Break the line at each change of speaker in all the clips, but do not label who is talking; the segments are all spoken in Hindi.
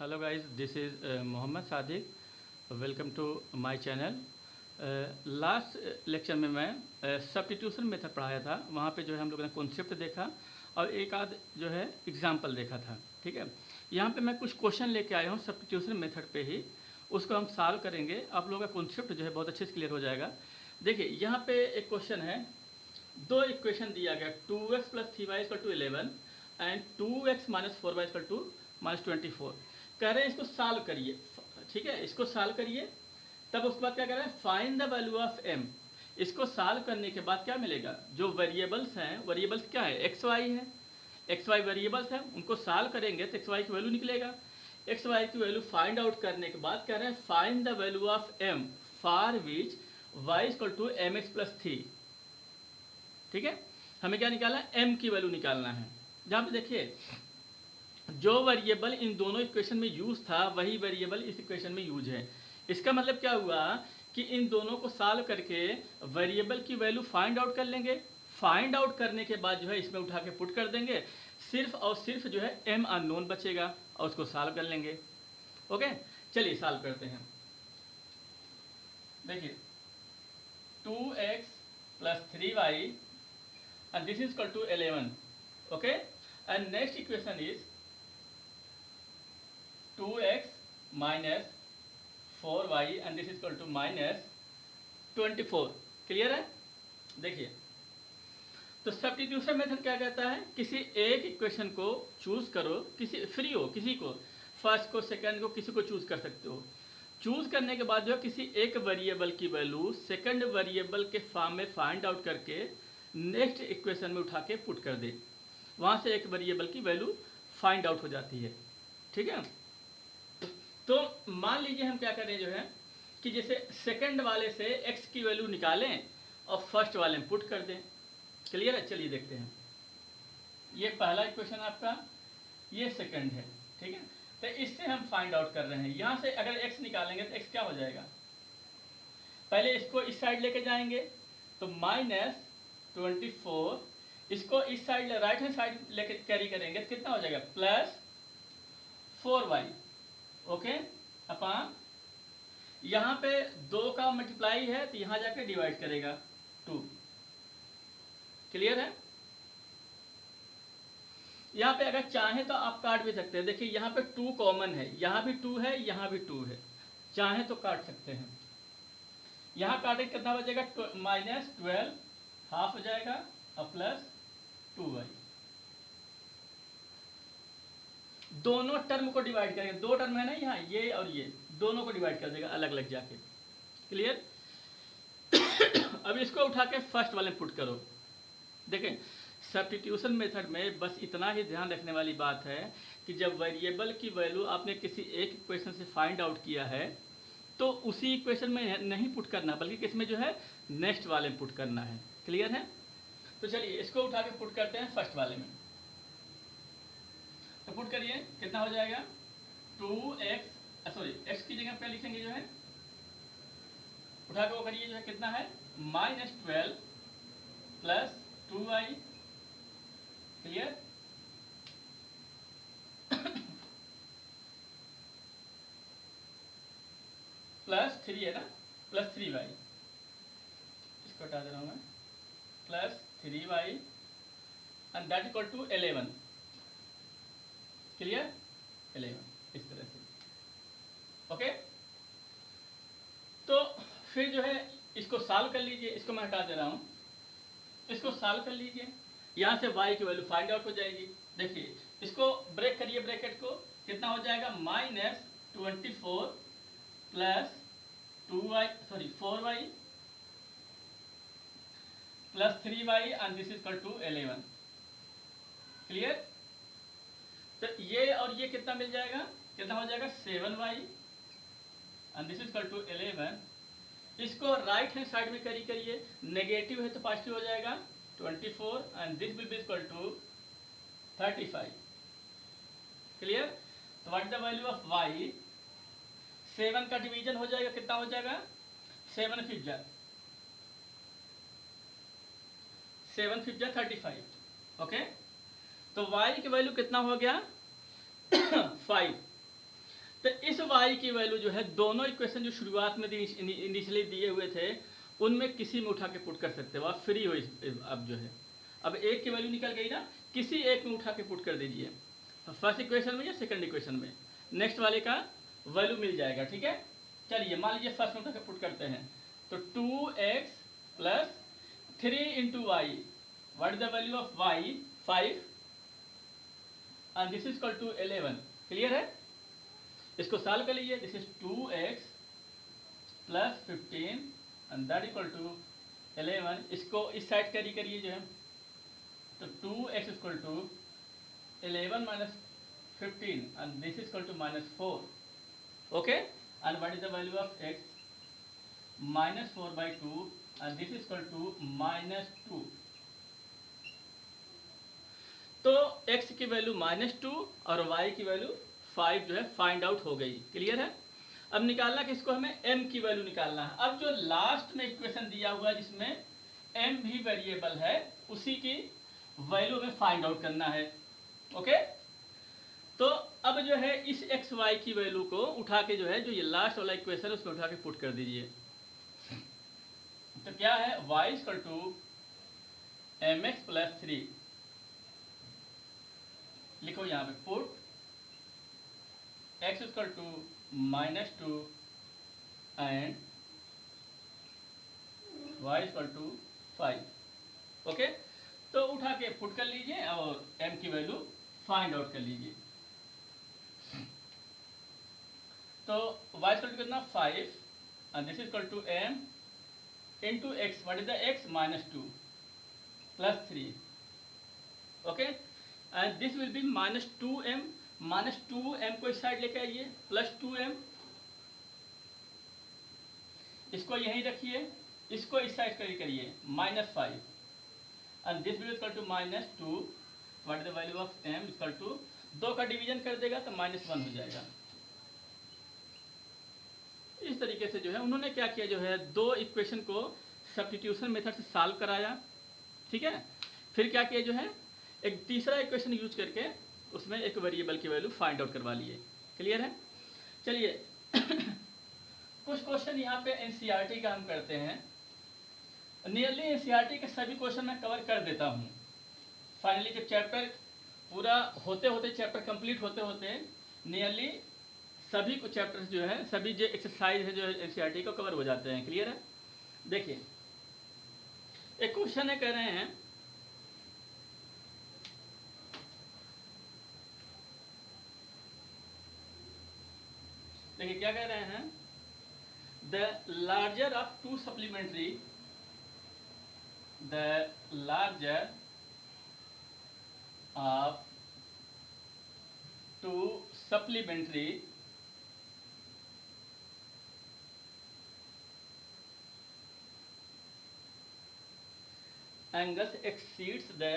Hello guys, this is Mohammad Sadiq. Welcome to my channel. Last lecture में मैं सब्स्टिट्यूशन मेथड पढ़ाया था. वहाँ पे जो है हम लोगों ने कॉन्सेप्ट देखा और एक आध जो है एग्जांपल देखा था. ठीक है, यहाँ पे मैं कुछ क्वेश्चन लेके आया हूँ सब्स्टिट्यूशन मेथड पे ही. उसको हम सॉल्व करेंगे. आप लोगों का कॉन्सेप्ट जो है बहुत अच्छे से क्लियर हो जाएगा. देखिए यहाँ पे एक क्वेश्चन है. दो इक्वेशन दिया गया 2x + 3y = 11 and 2x - 4y = -24. कह रहे हैं इसको सॉल्व करिए. ठीक है, इसको सॉल्व करिए. तब उसके बाद क्या कह रहे हैं, find the value of m. इसको सॉल्व करने के बाद क्या मिलेगा, जो वेरिएबल्स हैं, वेरिएबल्स क्या है, एक्स वाई है. एक्स वाई वेरिएबल्स हैं, उनको सॉल्व करेंगे तो एक्स वाई की वैल्यू निकलेगा. एक्स वाई की वैल्यू फाइंड आउट करने के बाद कह रहे हैं find the value of m for which y = mx + 3. ठीक है, हमें क्या निकालना है, m की वैल्यू निकालना है. जहाँ पे देखिए जो वेरिएबल इन दोनों इक्वेशन में यूज था वही वेरिएबल इस इक्वेशन में यूज है. इसका मतलब क्या हुआ कि इन दोनों को सॉल्व करके वेरिएबल की वैल्यू फाइंड आउट कर लेंगे. फाइंड आउट करने के बाद जो है इसमें उठा के पुट कर देंगे. सिर्फ और सिर्फ जो है m अननोन बचेगा और उसको सॉल्व कर लेंगे. ओके, चलिए सॉल्व करते हैं. देखिए 2x + 3y and this is equal to 11. Okay, and next equation is 2x - 4y and this is equal to -24. Clear है. देखिए तो सब्स्टिट्यूशन मेथड क्या कहता है, किसी एक इक्वेशन को चूज करो, किसी फ्री हो, किसी को फर्स्ट को सेकंड को किसी को चूज कर सकते हो. चूज करने के बाद जो है किसी एक वेरिएबल की वैल्यू सेकंड वेरिएबल के फॉर्म में फाइंड आउट करके नेक्स्ट इक्वेशन में उठा के पुट कर दे. वहाँ से एक वेरिएबल की वैल्यू फाइंड आउट हो जाती है. ठीक है, तो मान लीजिए हम क्या करें जो है कि जैसे सेकंड वाले से x की वैल्यू निकालें और फर्स्ट वाले में पुट कर दें. क्लियर है. चलिए देखते हैं. ये पहला इक्वेशन आपका, ये सेकंड है. ठीक है, तो इससे हम फाइंड आउट कर रहे हैं. यहाँ से अगर x निकालेंगे तो x क्या हो जाएगा, पहले इसको इस साइड लेके जाएंगे तो -24. इसको इस साइड राइट हैंड साइड लेके कैरी करेंगे तो कितना हो जाएगा, +4y. ओके, अपॉन यहाँ पे 2 का मल्टीप्लाई है तो यहाँ जाके डिवाइड करेगा 2. क्लियर है. यहाँ पे अगर चाहे तो आप काट भी सकते हैं. देखिए यहाँ पे 2 कॉमन है, यहाँ भी 2 है, यहाँ भी 2 है. चाहे तो काट सकते हैं. यहाँ काटे कितना बचेगा, -12 हाफ हो जाएगा और +2y. दोनों टर्म को डिवाइड करेंगे. 2 टर्म है ना यहाँ, ये और ये दोनों को डिवाइड कर देगा अलग अलग जाके. क्लियर. अब इसको उठा के फर्स्ट वाले में पुट करो. देखें सब्स्टिट्यूशन मेथड में बस इतना ही ध्यान रखने वाली बात है कि जब वेरिएबल की वैल्यू आपने किसी एक इक्वेशन से फाइंड आउट किया है तो उसी इक्वेशन में नहीं पुट करना, बल्कि किसमें जो है नेक्स्ट वाले में पुट करना है. क्लियर है. तो चलिए इसको उठा के पुट करते हैं फर्स्ट वाले में. तो पुट करिए, कितना हो जाएगा, 2x x की जगह पे लिखेंगे जो है, उठा के वो करिए जो है कितना है, -12 + 2y. क्लियर. +3 है ना, +3y. इसको हटा दे रहा हूं मैं. +3y and that equal to 11. Clear. 11 इस तरह से. ओके, तो फिर जो है इसको सॉल्व कर लीजिए. इसको मैं हटा दे रहा हूं. इसको सॉल्व कर लीजिए. यहाँ से y की वैल्यू फाइंड आउट हो जाएगी. देखिए इसको ब्रेक करिए, ब्रैकेट को, कितना हो जाएगा, -24 + 4y + 3y and this is equal to 11. Clear. तो ये और ये कितना मिल जाएगा, कितना हो जाएगा, 7y and this is equal to 11. इसको राइट हैंड साइड में कैरी करिए. नेगेटिव है तो पॉजिटिव हो जाएगा 24 and this will be equal to 35. Clear. तो what is the value of y, 7 का डिवीजन हो जाएगा, कितना हो जाएगा, 7 × 5 = 35. ओके, तो y की वैल्यू कितना हो गया 5. तो इस y की वैल्यू जो है दोनों इक्वेशन जो शुरुआत में इनिशियली दिए हुए थे उनमें किसी में उठा के पुट कर सकते हो आप, फ्री हो अब जो है। अब एक की वैल्यू निकल गई ना, किसी एक में उठा के पुट कर दीजिए, फर्स्ट इक्वेशन में या सेकंड इक्वेशन में, नेक्स्ट वाले का वैल्यू मिल जाएगा। ठीक है, चलिए मान लीजिए फर्स्ट में उठा के पुट करते हैं, तो 2x plus 3 into y, what is the value of y, 5 and this is equal to 11। Clear है, इसको सॉल्व कर लीजिए। This is 2x plus 15 and that equal to 11। इसको इस साइड कैरी करिए जो है, तो 2x equal to 11 minus 15 and this is equal to -4। Okay, and what is the value of x, -4/2 and this is equal to -2। तो x की वैल्यू -2 और y की वैल्यू 5 जो है फाइंड आउट हो गई। क्लियर है, अब निकालना किसको, हमें m की वैल्यू निकालना है। अब जो लास्ट में इक्वेशन दिया हुआ है जिसमें m भी वेरिएबल है, उसी की वैल्यू हमें फाइंड आउट करना है। ओके, तो अब जो है इस एक्स वाई की वैल्यू को उठा के जो है, जो ये लास्ट वाला इक्वेशन है उसमें उठा के पुट कर दीजिए। तो क्या है, y equal to mx plus 3, लिखो यहाँ पे put x equal to -2 and y equal to 5। Okay, तो उठा के पुट कर लीजिए और m की वैल्यू फाइंड आउट कर लीजिए। तो y इक्वल टू कितना, 5 and this is equal to m into x, what is the x, -2 plus 3। Okay, and this will be -2m, -2m को इस साइड लेके आइए, प्लस 2m, इसको यहीं रखिए, इसको इस साइड कैरी करिए, -5 and this will equal to -2, what is the value of m equal to, 2 का डिवीजन कर देगा तो -1 हो जाएगा। इस तरीके से जो है उन्होंने क्या किया, जो है दो इक्वेशन को सब्स्टिट्यूशन मेथड से सॉल्व कराया। ठीक है, फिर क्या किया, जो है एक तीसरा इक्वेशन यूज करके उसमें एक वेरिएबल की वैल्यू फाइंड आउट करवा लिए। क्लियर है, चलिए कुछ क्वेश्चन यहाँ पे एनसीईआरटी का हम करते हैं। नियरली एनसीईआरटी के सभी क्वेश्चन मैं कवर कर देता हूँ। फाइनली जब चैप्टर पूरा होते होते, चैप्टर कंप्लीट होते होते नियरली सभी को चैप्टर्स जो है, सभी जो एक्सरसाइज है जो एनसीईआरटी को कवर हो जाते हैं। क्लियर है, देखिए एक क्वेश्चन है, कह रहे हैं देखिए क्या कह रहे हैं, the larger of to supplementary, the larger of to supplementary angles exceeds the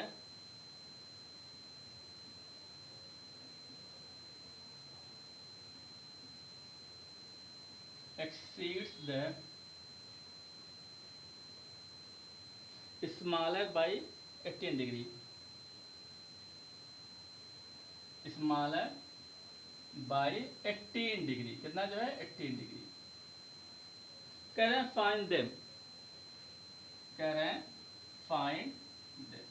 smaller by 18 degree, smaller by 18 degree, कितना जो है 18 डिग्री। कह रहे हैं फाइंड देम, कह रहे हैं फाइंड देम।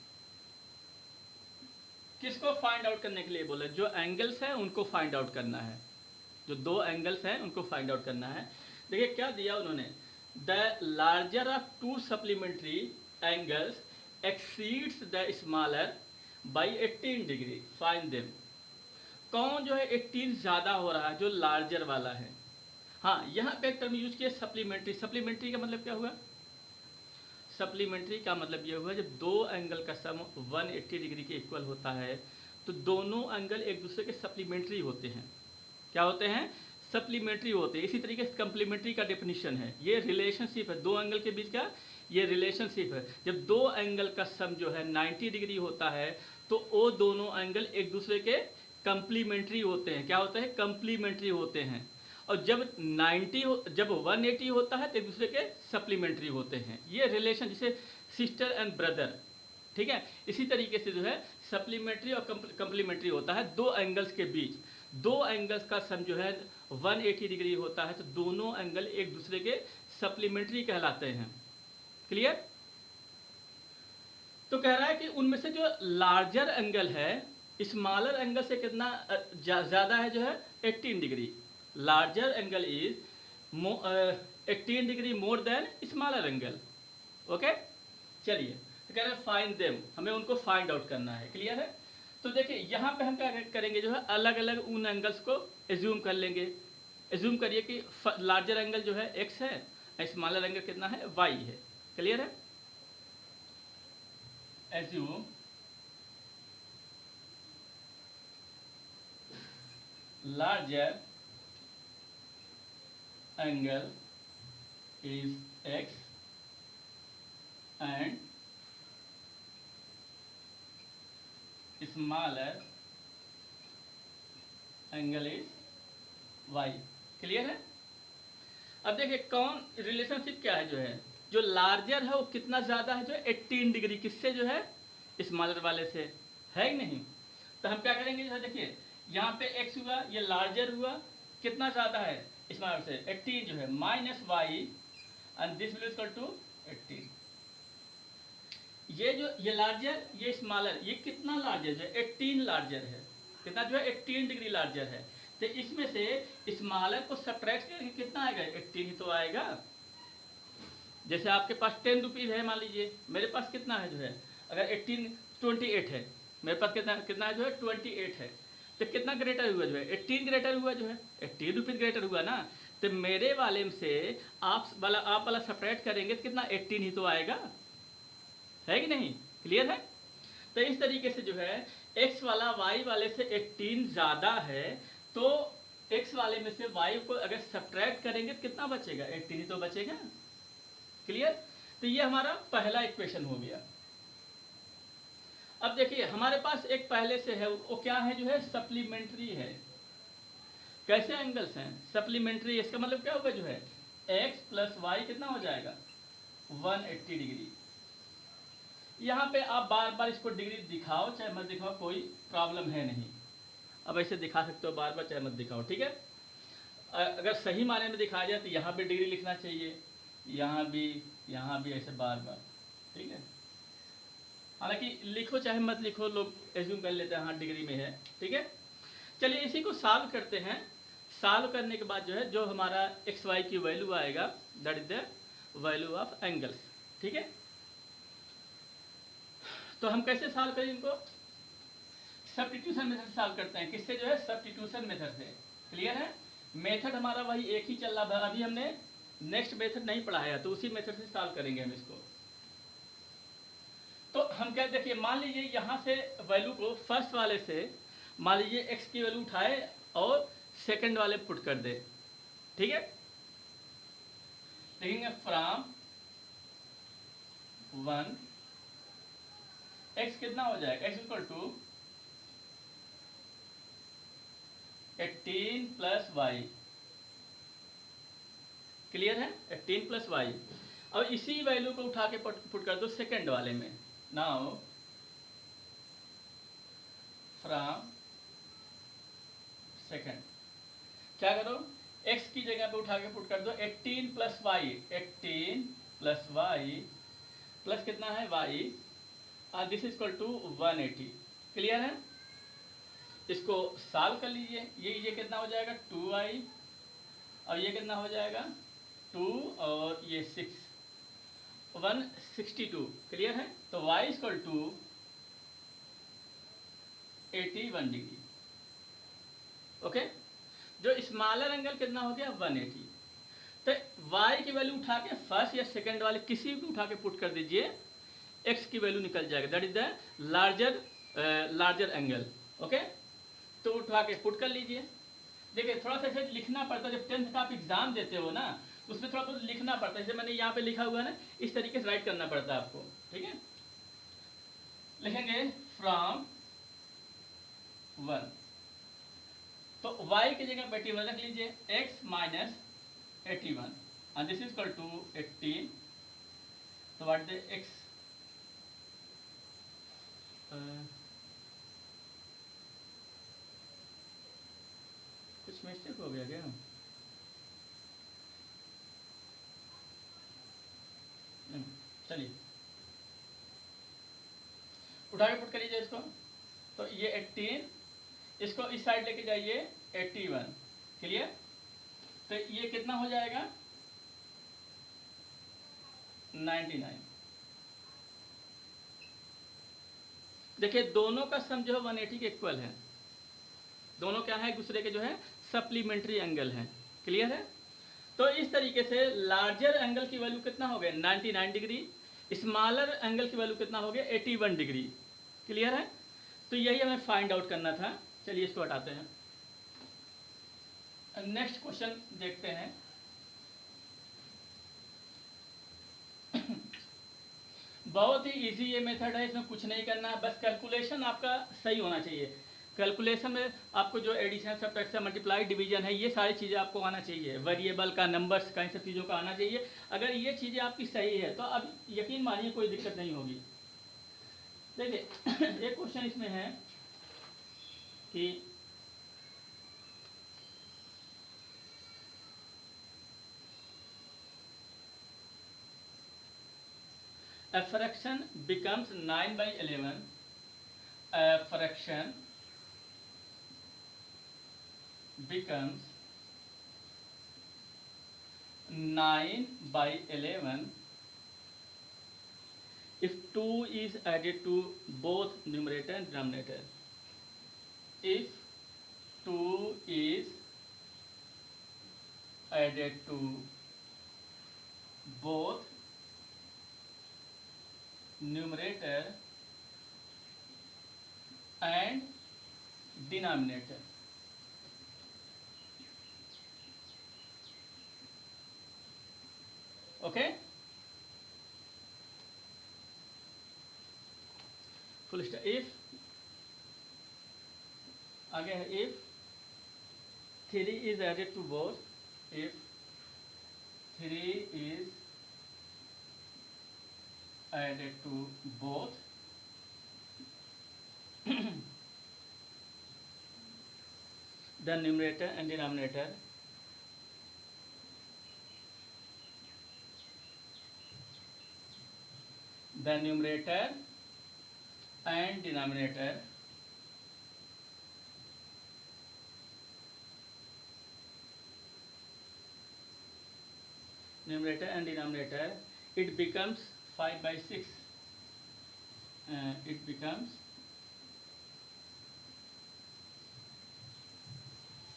किसको फाइंड आउट करने के लिए बोले, जो एंगल्स है उनको फाइंड आउट करना है, जो दो एंगल्स हैं उनको फाइंड आउट करना है। देखिए क्या दिया उन्होंने, the larger of to supplementary angles exceeds the smaller by 18 degree, find them. कौन जो है 18 ज़्यादा हो रहा है, जो लार्जर वाला है। हाँ, यहाँ पे एक टर्म यूज किया सप्लीमेंट्री। सप्लीमेंट्री का मतलब क्या हुआ, सप्लीमेंट्री का मतलब ये हुआ जब दो एंगल का सम 180 डिग्री के इक्वल होता है तो दोनों एंगल एक दूसरे के सप्लीमेंट्री होते हैं। क्या होते हैं, सप्लीमेंट्री होते हैं। इसी तरीके से कम्प्लीमेंट्री का डेफिनेशन है, ये रिलेशनशिप है दो एंगल के बीच का, ये रिलेशनशिप है। जब दो एंगल का सम जो है 90 डिग्री होता है तो वो दोनों एंगल एक दूसरे के कम्प्लीमेंट्री होते हैं। क्या होते हैं, कम्प्लीमेंट्री होते हैं। और जब 180 होता है तो एक दूसरे के सप्लीमेंट्री होते हैं। ये रिलेशन, जैसे सिस्टर एंड ब्रदर, ठीक है। इसी तरीके से जो है सप्लीमेंट्री और कंप्लीमेंट्री होता है, दो एंगल्स के बीच, दो एंगल्स का सम जो है 180 डिग्री होता है, तो दोनों एंगल एक दूसरे के सप्लीमेंट्री कहलाते हैं। क्लियर। तो कह रहा है कि उनमें से जो लार्जर एंगल है स्मॉलर एंगल से कितना ज़्यादा है, जो है 18 degree. Larger angle is 18 degree more than smaller angle. Okay, चलिए, तो कह रहे हैं फाइंड देम, हमें उनको फाइंड आउट करना है। क्लियर है। तो देखिए यहाँ पे हम क्या करेंगे, जो है अलग अलग उन एंगल्स को एज्यूम कर लेंगे। एज्यूम करिए कि लार्जर एंगल जो है x है, स्मॉलर एंगल कितना है, y है। क्लियर है। Assume larger angle is x and smaller angle is y। Clear है। अब देखिए कौन रिलेशनशिप क्या है, जो है जो लार्जर है वो कितना ज़्यादा है, जो 18 डिग्री किससे, जो है स्मॉलर वाले से, है कि नहीं। तो हम क्या करेंगे, जो है देखिए यहाँ पे x हुआ, ये लार्जर हुआ, कितना ज़्यादा है स्मॉलर से, 18 जो है, minus y and this will equal to 18। ये लार्जर, ये स्मॉलर, ये कितना लार्जर, जो 18 लार्जर है, कितना जो है 18 डिग्री लार्जर है। तो इसमें से स्मॉलर को सब्ट्रैक्ट करके कितना आएगा, 18 ही तो आएगा। जैसे आपके पास 10 रुपीज़ है, मान लीजिए मेरे पास कितना है, जो है अगर 18 28 है, मेरे पास कितना है, जो है 28 है, तो कितना ग्रेटर हुआ, जो है 18 ग्रेटर हुआ, जो है 18 रुपीज़ ग्रेटर हुआ ना। तो मेरे वाले से आप वाला सब्ट्रैक्ट करेंगे तो कितना, 18 ही तो आएगा, है कि नहीं। क्लियर है। तो इस तरीके से जो है x वाला y वाले से 18 ज़्यादा है, तो x वाले में से y को अगर सब्ट्रैक्ट करेंगे तो कितना बचेगा, 18 ही तो बचेगा। क्लियर। तो ये हमारा पहला इक्वेशन हो गया। अब देखिए हमारे पास एक पहले से है, वो क्या है, जो है सप्लीमेंट्री है। कैसे एंगल्स हैं, सप्लीमेंट्री। इसका मतलब क्या होगा, जो है x प्लस वाई कितना हो जाएगा, 180 डिग्री। यहाँ पे आप बार बार इसको डिग्री दिखाओ चाहे मत दिखाओ, कोई प्रॉब्लम है नहीं। अब ऐसे दिखा सकते हो बार बार, चाहे मत दिखाओ, ठीक है। अगर सही माने में दिखाया जाए तो यहाँ पे डिग्री लिखना चाहिए, यहाँ भी ऐसे बार बार, ठीक है। हालांकि लिखो चाहे मत लिखो, लोग एज्यूम कर लेते हैं हाँ डिग्री में है, ठीक है। चलिए इसी को सॉल्व करते हैं। सॉल्व करने के बाद जो है जो हमारा एक्स वाई की वैल्यू आएगा, that is the value of angles, ठीक है। तो हम कैसे सॉल्व करें इनको, सब्स्टिट्यूशन मेथड सॉल्व करते हैं। किससे, जो है सब्स्टिट्यूशन मेथड से। क्लियर है। मेथड हमारा वही एक ही चल रहा है, अभी हमने नेक्स्ट मेथड नहीं पढ़ाया, तो उसी मेथड से सॉल्व करेंगे हम इसको। तो हम क्या, देखिए मान लीजिए यहाँ से वैल्यू को फर्स्ट वाले से मान लीजिए x की वैल्यू उठाए और सेकंड वाले पुट कर दे, ठीक है। लिखेंगे फ्रॉम 1 x कितना हो जाएगा, x equal to 18 plus y. Clear है, 18 प्लस वाई। और इसी वैल्यू को उठा के पुट कर दो सेकंड वाले में। नाउ फ्रॉम सेकंड क्या करो, x की जगह पे उठा के पुट कर दो 18 plus y, 18 plus y plus कितना है y, और this is equal to 180। Clear है। इसको सॉल्व कर लीजिए, ये कितना हो जाएगा 2y, और ये कितना हो जाएगा 2 और ये 6, 162। क्लियर है। तो y equal to 81 degree. Okay. जो स्मॉलर एंगल कितना हो गया 180। तो y की वैल्यू उठा के फर्स्ट या सेकंड वाले किसी भी उठा के पुट कर दीजिए, x की वैल्यू निकल जाएगा, that is the larger angle. Okay. तो उठा के पुट कर लीजिए। देखिए थोड़ा सा ऐसे लिखना पड़ता है, जब 10th का आप एग्जाम देते हो ना, तो उसमें थोड़ा बहुत लिखना पड़ता है। जैसे मैंने यहाँ पे लिखा हुआ है ना, इस तरीके से राइट करना पड़ता है आपको, ठीक है। लिखेंगे फ्रॉम 1, तो y की जगह 81 रख लीजिए, x minus 81 and this is equal to 18। तो व्हाट द x कुछ मिस्टेक हो गया क्या? चलिए उठा के पुट कर लीजिए इसको। तो ये 18, इसको इस साइड लेके जाइए 81, क्लियर। तो ये कितना हो जाएगा 99। देखिए दोनों का सम जो है 180 के इक्वल है। दोनों क्या है, एक दूसरे के जो है सप्लीमेंट्री एंगल है, क्लियर है। तो इस तरीके से लार्जर एंगल की वैल्यू कितना हो गया 99 डिग्री, स्मॉलर एंगल की वैल्यू कितना हो गया 81 डिग्री, क्लियर है। तो यही हमें फाइंड आउट करना था। चलिए इसको हटाते हैं, नेक्स्ट क्वेश्चन देखते हैं। बहुत ही इजी ये मेथड है, इसमें कुछ नहीं करना है, बस कैलकुलेशन आपका सही होना चाहिए। कैलकुलेशन में आपको जो एडिशन, सब्ट्रैक्शन, मल्टीप्लाई, डिवीजन है, ये सारी चीज़ें आपको आना चाहिए। वेरिएबल का, नंबर्स का, इन सब चीज़ों का आना चाहिए। अगर ये चीज़ें आपकी सही है तो अब यकीन मानिए कोई दिक्कत नहीं होगी। देखिए एक क्वेश्चन इसमें है कि a fraction becomes 9/11, a fraction becomes 9/11 if 2 is added to both numerator and denominator. If 2 is added to both numerator and denominator. Okay, full stop. If आगे है if 3 is added to both, if 3 is added to both the numerator and denominator, the numerator and denominator it becomes 5/6. It becomes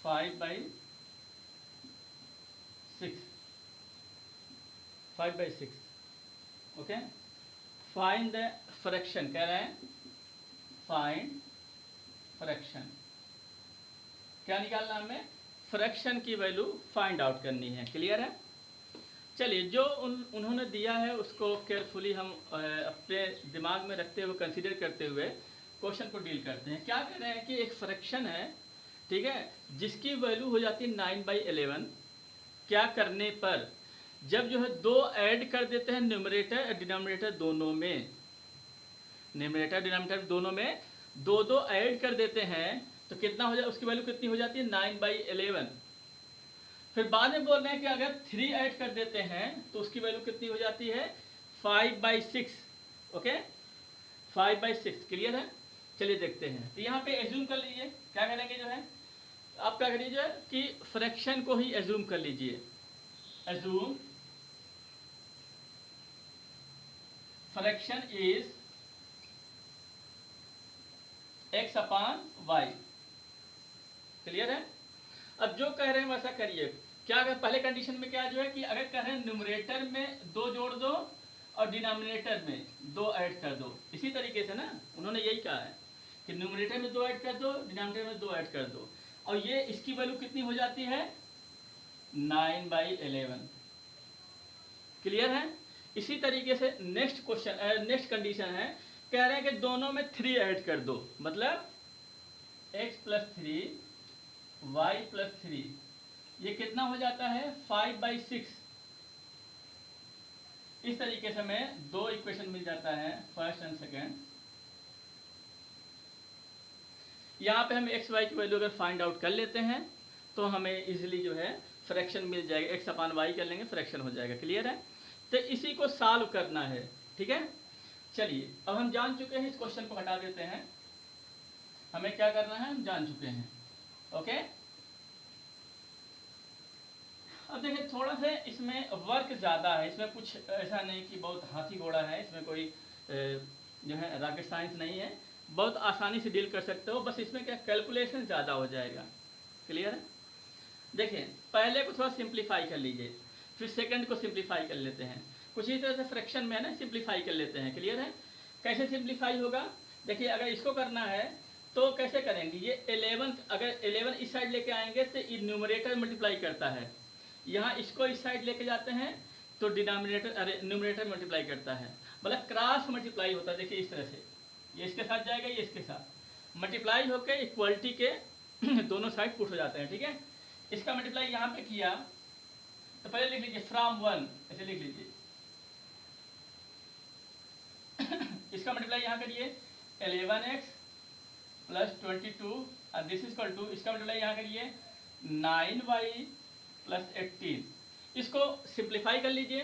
5/6. 5/6. Okay, find the fraction कह रहे हैं, फाइंड फ्रैक्शन। क्या निकालना हमें, फ्रैक्शन की वैल्यू फाइंड आउट करनी है, क्लियर है। चलिए जो उन्होंने दिया है उसको केयरफुली हम अपने दिमाग में रखते हुए, कंसीडर करते हुए क्वेश्चन को डील करते हैं। क्या कह रहे हैं कि एक फ्रैक्शन है, ठीक है, जिसकी वैल्यू हो जाती है 9/11। क्या करने पर जब जो है दो ऐड कर देते हैं न्यूमरेटर और डिनोमिनेटर दोनों में, न्यूमरेटर डिनोमिनेटर दोनों में दो दो ऐड कर देते हैं तो कितना हो जाए, उसकी वैल्यू कितनी हो जाती है 9/11। फिर बाद में बोल रहे हैं कि अगर 3 ऐड कर देते हैं तो उसकी वैल्यू कितनी हो जाती है 5/6। ओके, 5/6, क्लियर है। चलिए देखते हैं। तो यहाँ पे एज्यूम कर लीजिए, क्या करेंगे जो है, आप क्या करिए कि फ्रैक्शन को ही एज्यूम कर लीजिए। Assume fraction is x/y, clear है। अब जो कह रहे हैं वैसा करिए। क्या अगर पहले कंडीशन में क्या जो है कि अगर कह रहे हैं न्यूमरेटर में 2 जोड़ दो और डिनोमिनेटर में 2 ऐड कर दो, इसी तरीके से ना उन्होंने यही कहा है कि न्यूमरेटर में 2 ऐड कर दो, डिनोमिनेटर में 2 ऐड कर दो, और ये इसकी वैल्यू कितनी हो जाती है 9/11, क्लियर है। इसी तरीके से नेक्स्ट क्वेश्चन, नेक्स्ट कंडीशन है, कह रहे हैं कि दोनों में 3 ऐड कर दो, मतलब x + 3 y + 3, ये कितना हो जाता है 5/6। इस तरीके से हमें 2 इक्वेशन मिल जाता है, फर्स्ट एंड सेकेंड। यहाँ पे हम एक्स वाई की वैल्यू अगर फाइंड आउट कर लेते हैं तो हमें इजीली जो है फ्रैक्शन मिल जाएगा, एक्स अपान वाई कर लेंगे, फ्रैक्शन हो जाएगा। क्लियर है? तो इसी को सॉल्व करना है। ठीक है, चलिए अब हम जान चुके हैं, इस क्वेश्चन को हटा देते हैं। हमें क्या करना है, हम जान चुके हैं। ओके, अब देखिए थोड़ा सा इसमें वर्क ज़्यादा है, इसमें कुछ ऐसा नहीं कि बहुत हाथी घोड़ा है, इसमें कोई जो है रॉकेट साइंस नहीं है, बहुत आसानी से डील कर सकते हो। बस इसमें क्या कैलकुलेशन ज़्यादा हो जाएगा। क्लियर है? देखिए पहले को थोड़ा सिंप्लीफाई कर लीजिए, फिर सेकंड को सिंप्लीफाई कर लेते हैं। कुछ इस तरह से फ्रैक्शन में है ना, सिंप्लीफाई कर लेते हैं। क्लियर है? कैसे सिंप्लीफाई होगा, देखिए अगर इसको करना है तो कैसे करेंगे, ये 11, अगर 11 इस साइड लेके आएंगे तो ये न्यूमरेटर मल्टीप्लाई करता है, यहाँ इसको इस साइड लेके जाते हैं तो डिनोमिनेटर अरे न्यूमरेटर मल्टीप्लाई करता है, मतलब क्रॉस मल्टीप्लाई होता है। देखिए इस तरह से ये इसके साथ जाएगा, ये इसके साथ मल्टीप्लाई होकर इक्वलिटी के दोनों साइड पुट हो जाते हैं। ठीक है, इसका मल्टीप्लाई यहाँ पे किया तो पहले लिख लीजिए फ्रॉम 1, ऐसे लिख लीजिए। इसका मल्टीप्लाई यहाँ करिए 11x प्लस 22 और दिस इज इक्वल टू, इसका मल्टीप्लाई यहाँ करिए 9y प्लस 18। इसको सिंप्लीफाई कर लीजिए,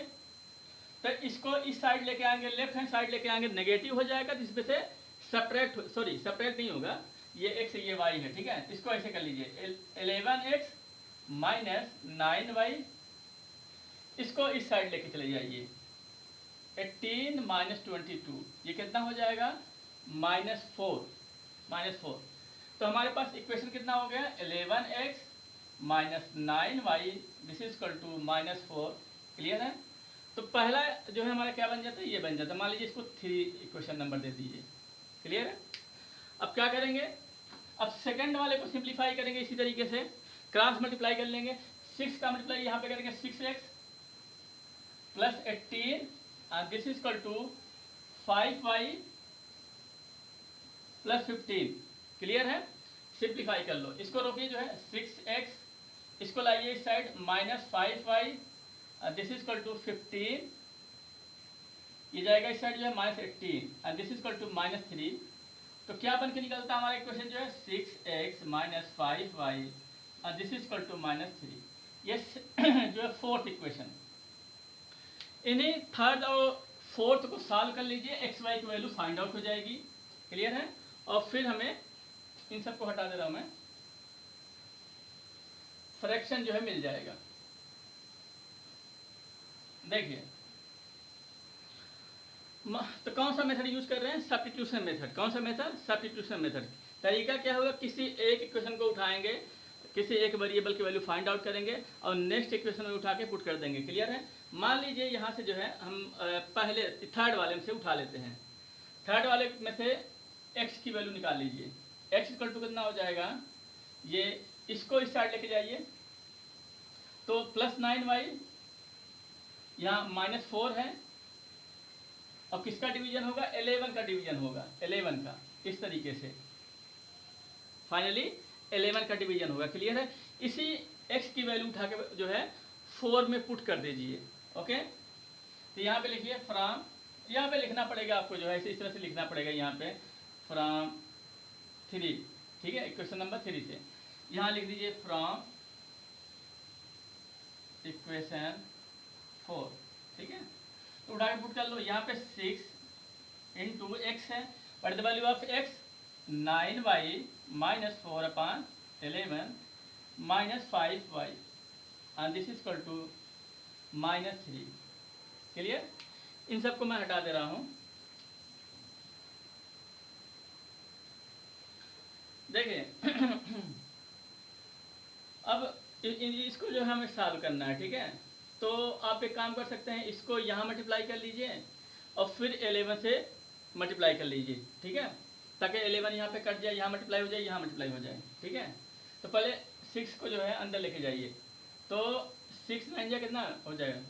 तो इसको इस साइड लेके आएंगे, लेफ्ट हैंड साइड लेके आएंगे, नेगेटिव हो जाएगा, तो इसमें से सेपरेट नहीं होगा, ये x ये y है। ठीक है, इसको ऐसे कर लीजिए 11x माइनस 9y, इसको इस साइड लेके चले जाइए 18 माइनस 22, ये कितना हो जाएगा -4। तो हमारे पास इक्वेशन कितना हो गया 11x minus 9y this is equal to -4। Clear है? तो पहला जो है हमारा क्या बन जाता है, ये बन जाता है। मान लीजिए इसको 3 इक्वेशन नंबर दे दीजिए। क्लियर है? अब क्या करेंगे, अब सेकंड वाले को सिंप्लीफाई करेंगे इसी तरीके से, क्रॉस मल्टीप्लाई कर लेंगे। 6 का मल्टीप्लाई यहाँ पे करेंगे 6x plus 18 this is equal to 5y plus 15। Clear है? सिंप्लीफाई कर लो, इसको रोकिए जो है 6x, इसको लाइए इस side minus 5y this is equal to 15, ये जाएगा इस साइड जो है -18 दिस इज इक्वल टू -3। तो क्या बन के निकलता है हमारा इक्वेशन जो है 6x minus 5y this is equal to -3। ये जो है फोर्थ इक्वेशन। इन्हीं थर्ड और फोर्थ को सॉल्व कर लीजिए, एक्स वाई की वैल्यू फाइंड आउट हो जाएगी। क्लियर है? और फिर हमें इन सबको हटा दे रहा हूं मैं, फ्रैक्शन जो है मिल जाएगा। देखिए तो कौन सा मेथड यूज कर रहे हैं, सब्स्टिट्यूशन मेथड। कौन सा मेथड, सब्स्टिट्यूशन मेथड। तरीका क्या होगा, किसी एक इक्वेशन को उठाएंगे, किसी एक वेरिएबल की वैल्यू फाइंड आउट करेंगे और नेक्स्ट इक्वेशन में उठा के पुट कर देंगे। क्लियर है? मान लीजिए यहाँ से जो है हम पहले थर्ड वाले में से उठा लेते हैं, थर्ड वाले में से x की वैल्यू निकाल लीजिए। x इक्वल टू कितना हो जाएगा, ये इसको इस साइड लेके जाइए तो प्लस 9y, यहाँ -4 है, और किसका डिवीजन होगा 11 का डिवीजन होगा, 11 का, इस तरीके से फाइनली 11 का डिवीजन होगा। क्लियर है? इसी x की वैल्यू उठा के जो है 4 में पुट कर दीजिए। ओके, तो यहाँ पे लिखिए फ्रॉम, यहाँ पे लिखना पड़ेगा आपको जो है इस तरह से लिखना पड़ेगा, यहाँ पे फ्रॉम 3। ठीक है, इक्वेशन नंबर 3 से यहाँ लिख दीजिए फ्रॉम इक्वेशन 4। ठीक है, तो उठा के पुट कर लो। यहाँ पे 6 इंटू x है, but the value of x 9y minus 4 upon 11 minus 5y and this is equal to -3। Clear? इन सबको मैं हटा दे रहा हूँ। देखिए अब इसको जो है हमें सॉल्व करना है। ठीक है, तो आप एक काम कर सकते हैं, इसको यहाँ मल्टीप्लाई कर लीजिए और फिर 11 से मल्टीप्लाई कर लीजिए। ठीक है, ताकि 11 यहाँ पे कट जाए, यहाँ मल्टीप्लाई हो जाए, यहाँ मल्टीप्लाई हो जाए। ठीक है, तो पहले 6 को जो है अंदर लेके जाइए, तो 6 9 जा कितना हो जाएगा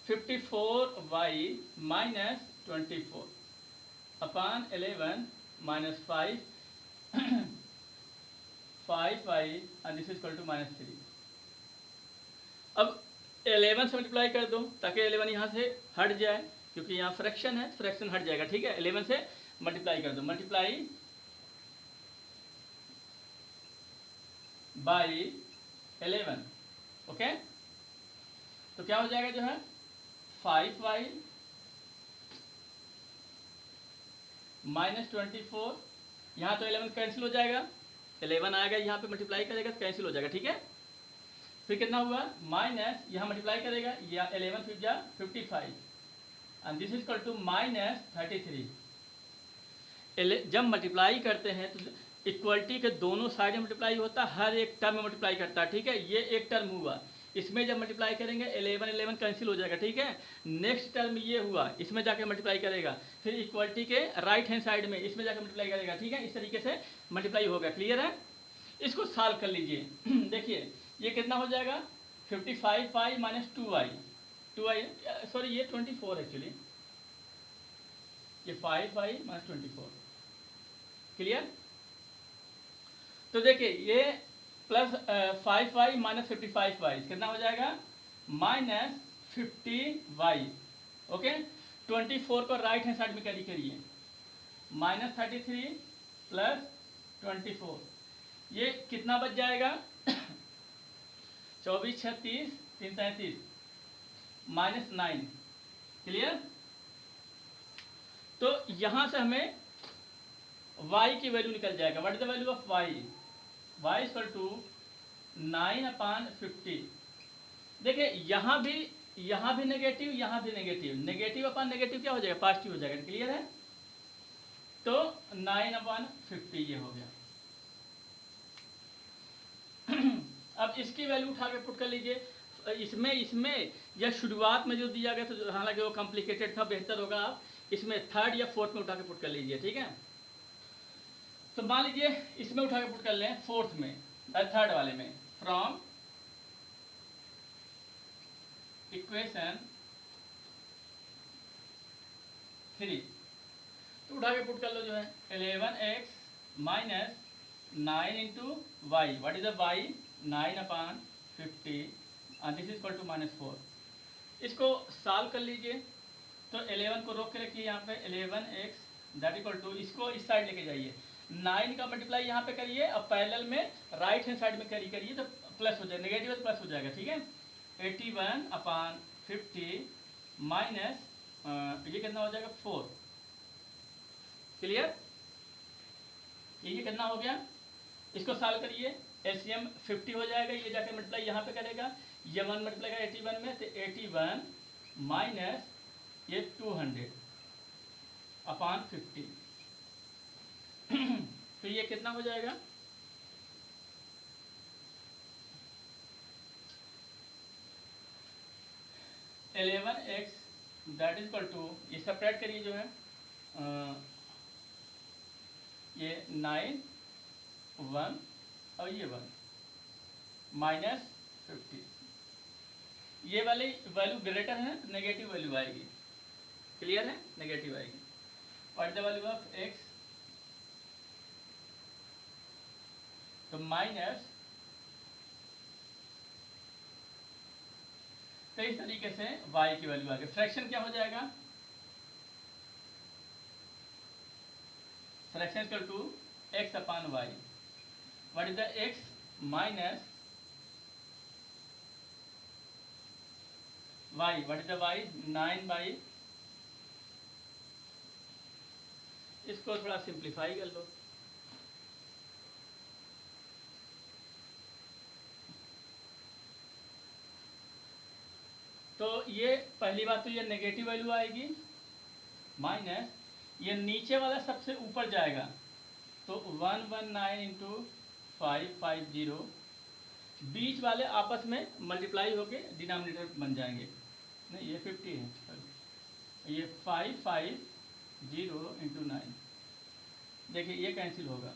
54y minus 24 upon 11 minus 5y and this is equal to -3। अब 11 से मल्टीप्लाई कर दो ताकि 11 यहाँ से हट जाए, क्योंकि यहाँ फ्रैक्शन है, फ्रैक्शन हट जाएगा। ठीक है, 11 से मल्टीप्लाई कर दो, मल्टीप्लाई बाई 11। ओके, तो क्या हो जाएगा जो है 5y माइनस 24। यहाँ तो 11 कैंसिल हो जाएगा, 11 आएगा यहाँ पे मल्टीप्लाई करेगा तो कैंसिल हो जाएगा। ठीक है, फिर कितना हुआ माइनस, यहाँ मल्टीप्लाई करेगा या 11 फिर जा 55 and this is equal to minus 33। जब मल्टीप्लाई करते हैं तो इक्वलिटी के दोनों साइड में मल्टीप्लाई होता है, हर एक टर्म में मल्टीप्लाई करता है। ठीक है, ये एक टर्म हुआ, इसमें जब मल्टीप्लाई करेंगे 11 कैंसिल हो जाएगा। ठीक है, नेक्स्ट टर्म ये हुआ, इसमें जाके मल्टीप्लाई करेगा, फिर इक्वलिटी के राइट हैंड साइड में इसमें जाके मल्टीप्लाई करेगा। ठीक है, इस तरीके से मल्टीप्लाई होगा। क्लियर है, इसको सॉल्व कर लीजिए। देखिए ये कितना हो जाएगा 55y माइनस 2y, सॉरी ये 24 एक्चुअली, ये 5y माइनस 24। क्लियर, तो देखिए ये प्लस 5y माइनस 55y कितना हो जाएगा माइनस 50y। ओके, 24 को राइट हैंड साइड में कैरी करिए, माइनस 33 प्लस 24, ये कितना बच जाएगा 24 36 3 माइनस 9। क्लियर, तो यहां से हमें y की वैल्यू निकल जाएगा। What is the value of y? y is equal to 9/50। देखिए यहाँ भी नेगेटिव, यहाँ भी नेगेटिव, नेगेटिव अपॉन नेगेटिव क्या हो जाएगा पॉजिटिव हो जाएगा। क्लियर है, तो 9/50 ये हो गया। अब इसकी वैल्यू उठा के पुट कर लीजिए। इसमें या शुरुआत में जो दिया गया तो हालांकि वो कॉम्प्लिकेटेड था, बेहतर होगा आप इसमें थर्ड या फोर्थ में उठा के पुट कर लीजिए। ठीक है, तो मान लीजिए इसमें उठा के पुट कर लें फोर्थ में, थर्ड वाले में, फ्रॉम इक्वेशन 3, तो उठा के पुट कर लो जो है 11x minus 9 into y. What is the y 9/50 and this is equal to -4। इसको सॉल्व कर लीजिए, तो 11 को रोक के रखिए यहाँ पे, 11x दैट इक्वल टू, इसको इस साइड लेके जाइए, 9 का मल्टीप्लाई यहाँ पे करिए, अब पैरेलल में राइट हैंड साइड में कैरी करिए तो प्लस हो जाएगा, नेगेटिव तो प्लस हो जाएगा। ठीक है, 81/50 माइनस ये कितना हो जाएगा 4। क्लियर, ये कितना हो गया, इसको सॉल्व करिए, एलसीएम 50 हो जाएगा, ये जाकर मल्टीप्लाई यहाँ पे करेगा, ये 1 मल्टीप्लाई करेगा 81 में, तो 81 माइनस ये 200/50 तो ये कितना हो जाएगा 11x that is equal to, ये सेपरेट करिए जो है ये 9 1 और ये 1 माइनस 50, ये वाली वैल्यू ग्रेटर है तो नेगेटिव वैल्यू आएगी। क्लियर है, नेगेटिव आएगी। What the value of x, तो माइनस, तो इस तरीके से y की वैल्यू आ गई। फ्रैक्शन क्या हो जाएगा, fraction equal to x/y। What is the x minus y, what is the y 9/, इसको थोड़ा सिंप्लीफाई कर लो, तो ये पहली बात तो ये नेगेटिव वैल्यू आएगी, माइनस ये नीचे वाला सबसे ऊपर जाएगा तो 119 इंटू 550, बीच वाले आपस में मल्टीप्लाई होके डिनोमिनेटर बन जाएंगे, नहीं ये 50 है, ये 550 इंटू 9, देखिए ये कैंसिल होगा,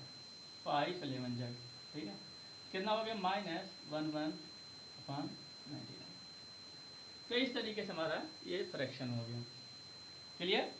511 जाएगा। ठीक है, कितना हो गया -11/99। तो इस तरीके से हमारा ये फ्रैक्शन हो गया। क्लियर।